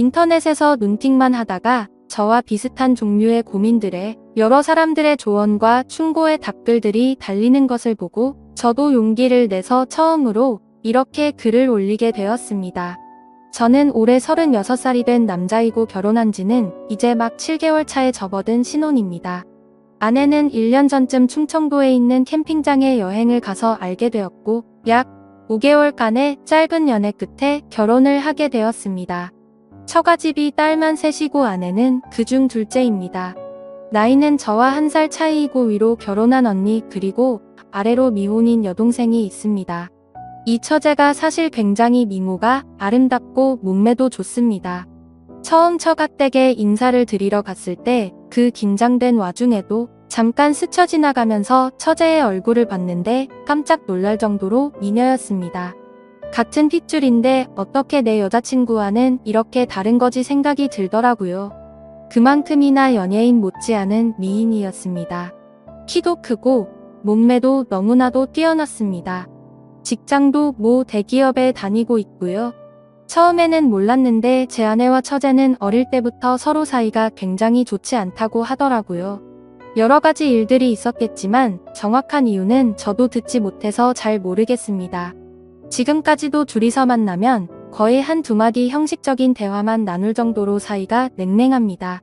인터넷에서 눈팅만 하다가 저와 비슷한 종류의 고민들에 여러 사람들의 조언과 충고의 답글들이 달리는 것을 보고 저도 용기를 내서 처음으로 이렇게 글을 올리게 되었습니다. 저는 올해 36살이 된 남자이고 결혼한 지는 이제 막 7개월 차에 접어든 신혼입니다. 아내는 1년 전쯤 충청도에 있는 캠핑장에 여행을 가서 알게 되었고 약 5개월간의 짧은 연애 끝에 결혼을 하게 되었습니다. 처가집이 딸만 셋이고 아내는 그중 둘째입니다. 나이는 저와 1살 차이이고 위로 결혼한 언니 그리고 아래로 미혼인 여동생이 있습니다. 이 처제가 사실 굉장히 미모가 아름답고 몸매도 좋습니다. 처음 처갓댁에 인사를 드리러 갔을 때 그 긴장된 와중에도 잠깐 스쳐 지나가면서 처제의 얼굴을 봤는데 깜짝 놀랄 정도로 미녀였습니다. 같은 핏줄인데 어떻게 내 여자친구와는 이렇게 다른 거지 생각이 들더라고요. 그만큼이나 연예인 못지않은 미인이었습니다. 키도 크고 몸매도 너무나도 뛰어났습니다. 직장도 모 대기업에 다니고 있고요. 처음에는 몰랐는데 제 아내와 처제는 어릴 때부터 서로 사이가 굉장히 좋지 않다고 하더라고요. 여러 가지 일들이 있었겠지만 정확한 이유는 저도 듣지 못해서 잘 모르겠습니다. 지금까지도 둘이서 만나면 거의 한두 마디 형식적인 대화만 나눌 정도로 사이가 냉랭합니다.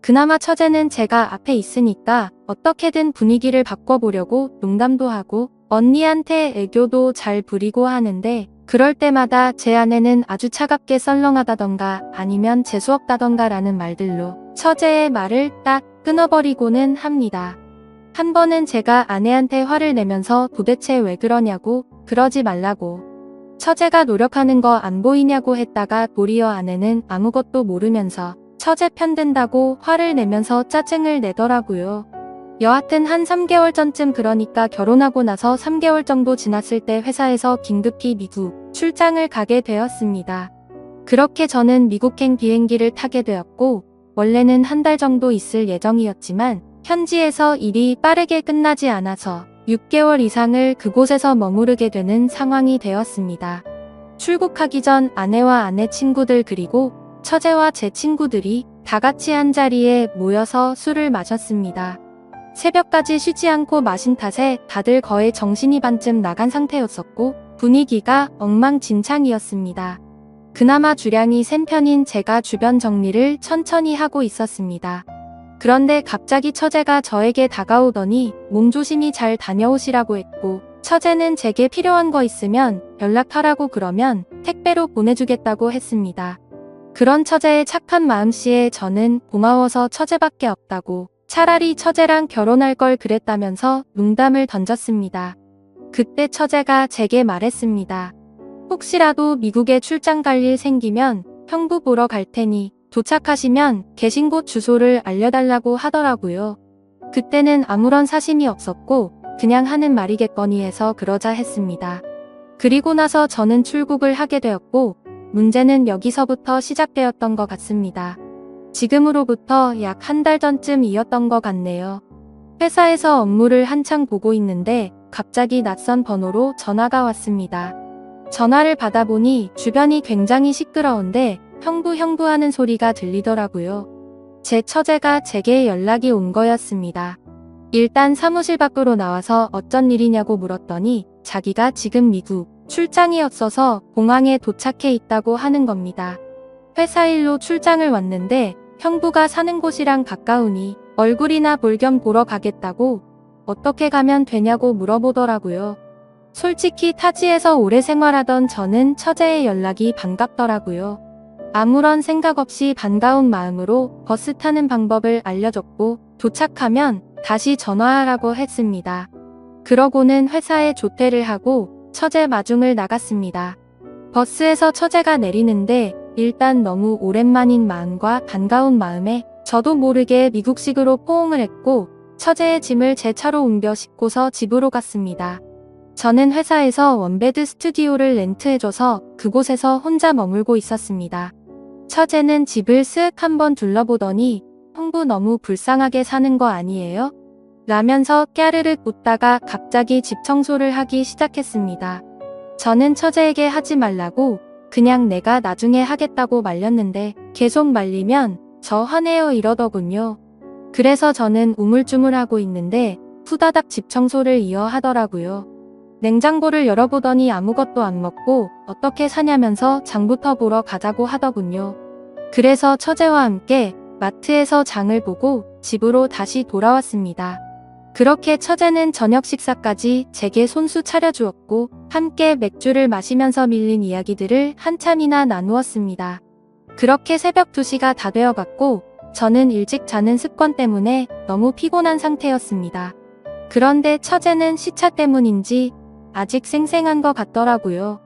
그나마 처제는 제가 앞에 있으니까 어떻게든 분위기를 바꿔보려고 농담도 하고 언니한테 애교도 잘 부리고 하는데 그럴 때마다 제 아내는 아주 차갑게 썰렁하다던가 아니면 재수없다던가 라는 말들로 처제의 말을 딱 끊어버리고는 합니다. 한 번은 제가 아내한테 화를 내면서 도대체 왜 그러냐고 그러지 말라고 처제가 노력하는 거 안 보이냐고 했다가 도리어 아내는 아무것도 모르면서 처제 편든다고 화를 내면서 짜증을 내더라고요. 여하튼 한 3개월 전쯤 그러니까 결혼하고 나서 3개월 정도 지났을 때 회사에서 긴급히 미국 출장을 가게 되었습니다. 그렇게 저는 미국행 비행기를 타게 되었고 원래는 한 달 정도 있을 예정이었지만 현지에서 일이 빠르게 끝나지 않아서 6개월 이상을 그곳에서 머무르게 되는 상황이 되었습니다. 출국하기 전 아내와 아내 친구들 그리고 처제와 제 친구들이 다 같이 한 자리에 모여서 술을 마셨습니다. 새벽까지 쉬지 않고 마신 탓에 다들 거의 정신이 반쯤 나간 상태였었고 분위기가 엉망진창이었습니다. 그나마 주량이 센 편인 제가 주변 정리를 천천히 하고 있었습니다. 그런데 갑자기 처제가 저에게 다가오더니 몸조심히 잘 다녀오시라고 했고 처제는 제게 필요한 거 있으면 연락하라고 그러면 택배로 보내주겠다고 했습니다. 그런 처제의 착한 마음씨에 저는 고마워서 처제밖에 없다고 차라리 처제랑 결혼할 걸 그랬다면서 농담을 던졌습니다. 그때 처제가 제게 말했습니다. 혹시라도 미국에 출장 갈 일 생기면 형부 보러 갈 테니 도착하시면 계신 곳 주소를 알려달라고 하더라고요. 그때는 아무런 사심이 없었고 그냥 하는 말이겠거니 해서 그러자 했습니다. 그리고 나서 저는 출국을 하게 되었고 문제는 여기서부터 시작되었던 것 같습니다. 지금으로부터 약 한 달 전쯤이었던 것 같네요. 회사에서 업무를 한창 보고 있는데 갑자기 낯선 번호로 전화가 왔습니다. 전화를 받아보니 주변이 굉장히 시끄러운데 형부 하는 소리가 들리더라고요. 제 처제가 제게 연락이 온 거였습니다. 일단 사무실 밖으로 나와서 어쩐 일이냐고 물었더니 자기가 지금 미국 출장이었어서 공항에 도착해 있다고 하는 겁니다. 회사 일로 출장을 왔는데 형부가 사는 곳이랑 가까우니 얼굴이나 볼 겸 보러 가겠다고 어떻게 가면 되냐고 물어보더라고요. 솔직히 타지에서 오래 생활하던 저는 처제의 연락이 반갑더라고요. 아무런 생각 없이 반가운 마음으로 버스 타는 방법을 알려줬고 도착하면 다시 전화하라고 했습니다. 그러고는 회사에 조퇴를 하고 처제 마중을 나갔습니다. 버스에서 처제가 내리는데 일단 너무 오랜만인 마음과 반가운 마음에 저도 모르게 미국식으로 포옹을 했고 처제의 짐을 제 차로 옮겨 싣고서 집으로 갔습니다. 저는 회사에서 원베드 스튜디오를 렌트해줘서 그곳에서 혼자 머물고 있었습니다. 처제는 집을 쓱 한번 둘러보더니 형부 너무 불쌍하게 사는 거 아니에요? 라면서 깨르륵 웃다가 갑자기 집 청소를 하기 시작했습니다. 저는 처제에게 하지 말라고 그냥 내가 나중에 하겠다고 말렸는데 계속 말리면 저 화내요 이러더군요. 그래서 저는 우물쭈물하고 있는데 후다닥 집 청소를 이어 하더라고요. 냉장고를 열어보더니 아무것도 안 먹고 어떻게 사냐면서 장부터 보러 가자고 하더군요. 그래서 처제와 함께 마트에서 장을 보고 집으로 다시 돌아왔습니다. 그렇게 처제는 저녁 식사까지 제게 손수 차려주었고 함께 맥주를 마시면서 밀린 이야기들을 한참이나 나누었습니다. 그렇게 새벽 2시가 다 되어갔고 저는 일찍 자는 습관 때문에 너무 피곤한 상태였습니다. 그런데 처제는 시차 때문인지 아직 쌩쌩한 것 같더라고요.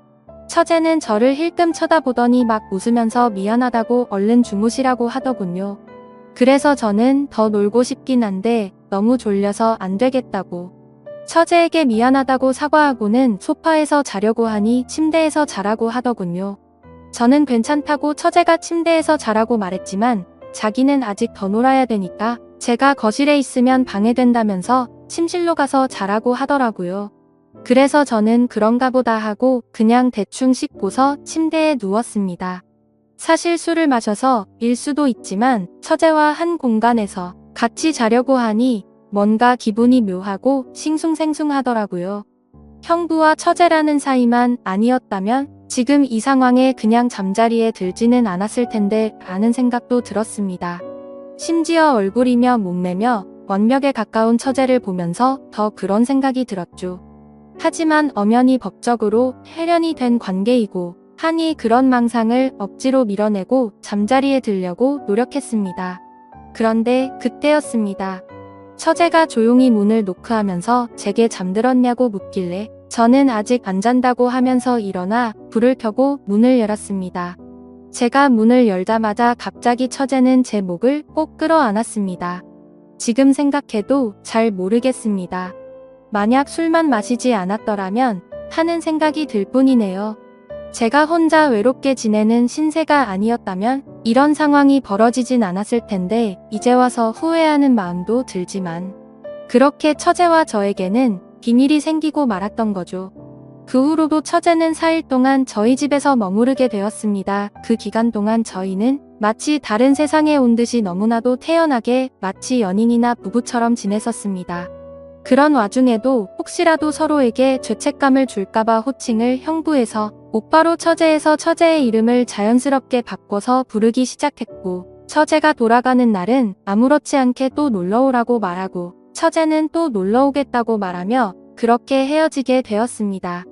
처제는 저를 힐끔 쳐다보더니 막 웃으면서 미안하다고 얼른 주무시라고 하더군요. 그래서 저는 더 놀고 싶긴 한데 너무 졸려서 안 되겠다고. 처제에게 미안하다고 사과하고는 소파에서 자려고 하니 침대에서 자라고 하더군요. 저는 괜찮다고 처제가 침대에서 자라고 말했지만 자기는 아직 더 놀아야 되니까 제가 거실에 있으면 방해된다면서 침실로 가서 자라고 하더라고요. 그래서 저는 그런가 보다 하고 그냥 대충 씻고서 침대에 누웠습니다. 사실 술을 마셔서 일 수도 있지만 처제와 한 공간에서 같이 자려고 하니 뭔가 기분이 묘하고 싱숭생숭하더라고요. 형부와 처제라는 사이만 아니었다면 지금 이 상황에 그냥 잠자리에 들지는 않았을 텐데 라는 생각도 들었습니다. 심지어 얼굴이며 몸매며 완벽에 가까운 처제를 보면서 더 그런 생각이 들었죠. 하지만 엄연히 법적으로 해련이 된 관계이고 하니 그런 망상을 억지로 밀어내고 잠자리에 들려고 노력했습니다. 그런데 그때였습니다. 처제가 조용히 문을 노크하면서 제게 잠들었냐고 묻길래 저는 아직 안 잔다고 하면서 일어나 불을 켜고 문을 열었습니다. 제가 문을 열자마자 갑자기 처제는 제 목을 꼭 끌어안았습니다. 지금 생각해도 잘 모르겠습니다. 만약 술만 마시지 않았더라면 하는 생각이 들 뿐이네요. 제가 혼자 외롭게 지내는 신세가 아니었다면 이런 상황이 벌어지진 않았을 텐데 이제 와서 후회하는 마음도 들지만 그렇게 처제와 저에게는 비밀이 생기고 말았던 거죠. 그 후로도 처제는 4일 동안 저희 집에서 머무르게 되었습니다. 그 기간 동안 저희는 마치 다른 세상에 온 듯이 너무나도 태연하게 마치 연인이나 부부처럼 지냈었습니다. 그런 와중에도 혹시라도 서로에게 죄책감을 줄까봐 호칭을 형부에서 오빠로 처제에서 처제의 이름을 자연스럽게 바꿔서 부르기 시작했고 처제가 돌아가는 날은 아무렇지 않게 또 놀러오라고 말하고 처제는 또 놀러오겠다고 말하며 그렇게 헤어지게 되었습니다.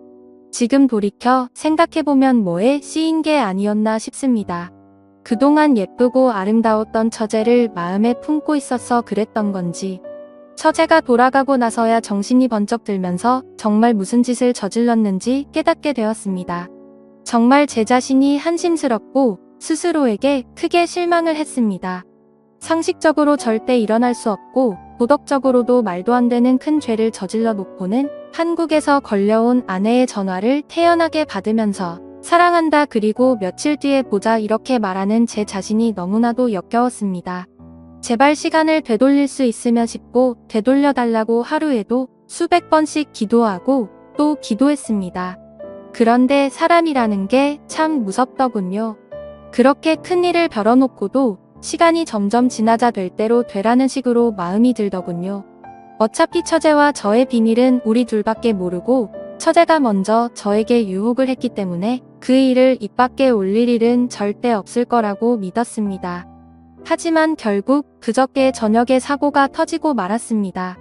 지금 돌이켜 생각해보면 뭐에 씌인 게 아니었나 싶습니다. 그동안 예쁘고 아름다웠던 처제를 마음에 품고 있어서 그랬던 건지 처제가 돌아가고 나서야 정신이 번쩍 들면서 정말 무슨 짓을 저질렀는지 깨닫게 되었습니다. 정말 제 자신이 한심스럽고 스스로에게 크게 실망을 했습니다. 상식적으로 절대 일어날 수 없고 도덕적으로도 말도 안 되는 큰 죄를 저질러 놓고는 한국에서 걸려온 아내의 전화를 태연하게 받으면서 사랑한다 그리고 며칠 뒤에 보자 이렇게 말하는 제 자신이 너무나도 역겨웠습니다. 제발 시간을 되돌릴 수 있으면 싶고 되돌려달라고 하루에도 수백 번씩 기도하고 또 기도했습니다. 그런데 사람이라는 게 참 무섭더군요. 그렇게 큰일을 벌어놓고도 시간이 점점 지나자 될 대로 되라는 식으로 마음이 들더군요. 어차피 처제와 저의 비밀은 우리 둘밖에 모르고 처제가 먼저 저에게 유혹을 했기 때문에 그 일을 입 밖에 올릴 일은 절대 없을 거라고 믿었습니다. 하지만 결국 그저께 저녁에 사고가 터지고 말았습니다.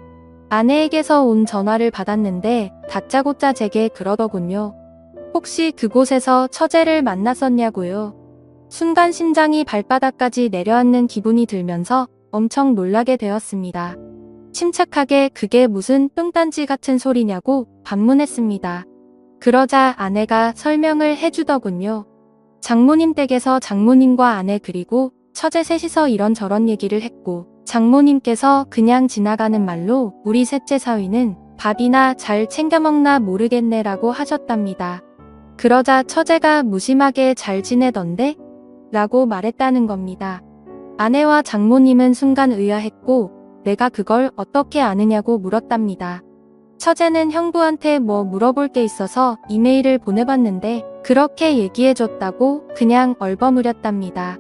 아내에게서 온 전화를 받았는데 다짜고짜 제게 그러더군요. 혹시 그곳에서 처제를 만났었냐고요. 순간 심장이 발바닥까지 내려앉는 기분이 들면서 엄청 놀라게 되었습니다. 침착하게 그게 무슨 뚱딴지 같은 소리냐고 반문했습니다. 그러자 아내가 설명을 해주더군요. 장모님 댁에서 장모님과 아내 그리고 처제 셋이서 이런저런 얘기를 했고 장모님께서 그냥 지나가는 말로 우리 셋째 사위는 밥이나 잘 챙겨 먹나 모르겠네 라고 하셨답니다. 그러자 처제가 무심하게 잘 지내던데? 라고 말했다는 겁니다. 아내와 장모님은 순간 의아했고 내가 그걸 어떻게 아느냐고 물었답니다. 처제는 형부한테 뭐 물어볼 게 있어서 이메일을 보내봤는데 그렇게 얘기해줬다고 그냥 얼버무렸답니다.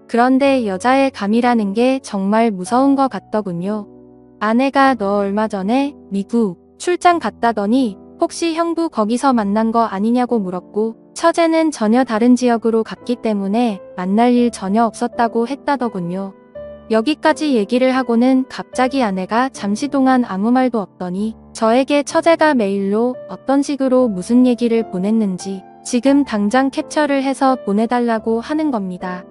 그런데 여자의 감이라는 게 정말 무서운 것 같더군요. 아내가 너 얼마 전에 미국 출장 갔다더니 혹시 형부 거기서 만난 거 아니냐고 물었고, 처제는 전혀 다른 지역으로 갔기 때문에 만날 일 전혀 없었다고 했다더군요. 여기까지 얘기를 하고는 갑자기 아내가 잠시 동안 아무 말도 없더니 저에게 처제가 메일로 어떤 식으로 무슨 얘기를 보냈는지 지금 당장 캡처를 해서 보내달라고 하는 겁니다.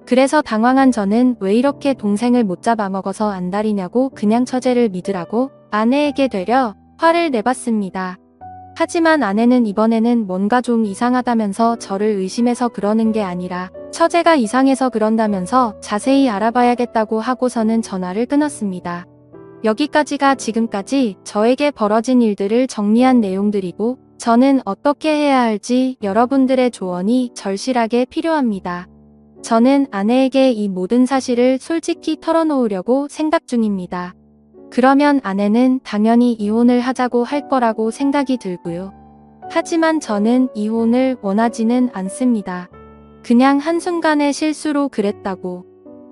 그래서 당황한 저는 왜 이렇게 동생을 못 잡아먹어서 안달이냐고 그냥 처제를 믿으라고 아내에게 되려 화를 내봤습니다. 하지만 아내는 이번에는 뭔가 좀 이상하다면서 저를 의심해서 그러는 게 아니라 처제가 이상해서 그런다면서 자세히 알아봐야겠다고 하고서는 전화를 끊었습니다. 여기까지가 지금까지 저에게 벌어진 일들을 정리한 내용들이고, 저는 어떻게 해야 할지 여러분들의 조언이 절실하게 필요합니다. 저는 아내에게 이 모든 사실을 솔직히 털어놓으려고 생각 중입니다. 그러면 아내는 당연히 이혼을 하자고 할 거라고 생각이 들고요. 하지만 저는 이혼을 원하지는 않습니다. 그냥 한순간의 실수로 그랬다고,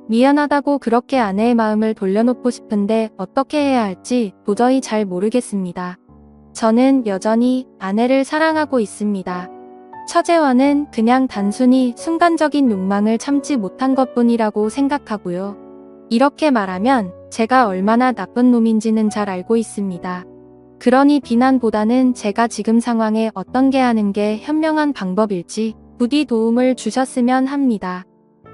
미안하다고 그렇게 아내의 마음을 돌려놓고 싶은데 어떻게 해야 할지 도저히 잘 모르겠습니다. 저는 여전히 아내를 사랑하고 있습니다. 처제와는 그냥 단순히 순간적인 욕망을 참지 못한 것뿐이라고 생각하고요. 이렇게 말하면 제가 얼마나 나쁜 놈인지는 잘 알고 있습니다. 그러니 비난보다는 제가 지금 상황에 어떤 게 하는 게 현명한 방법일지 부디 도움을 주셨으면 합니다.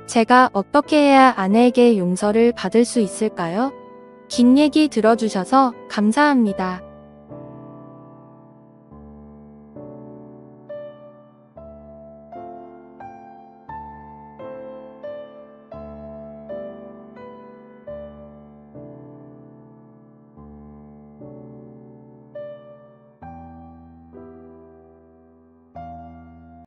제가 어떻게 해야 아내에게 용서를 받을 수 있을까요? 긴 얘기 들어주셔서 감사합니다.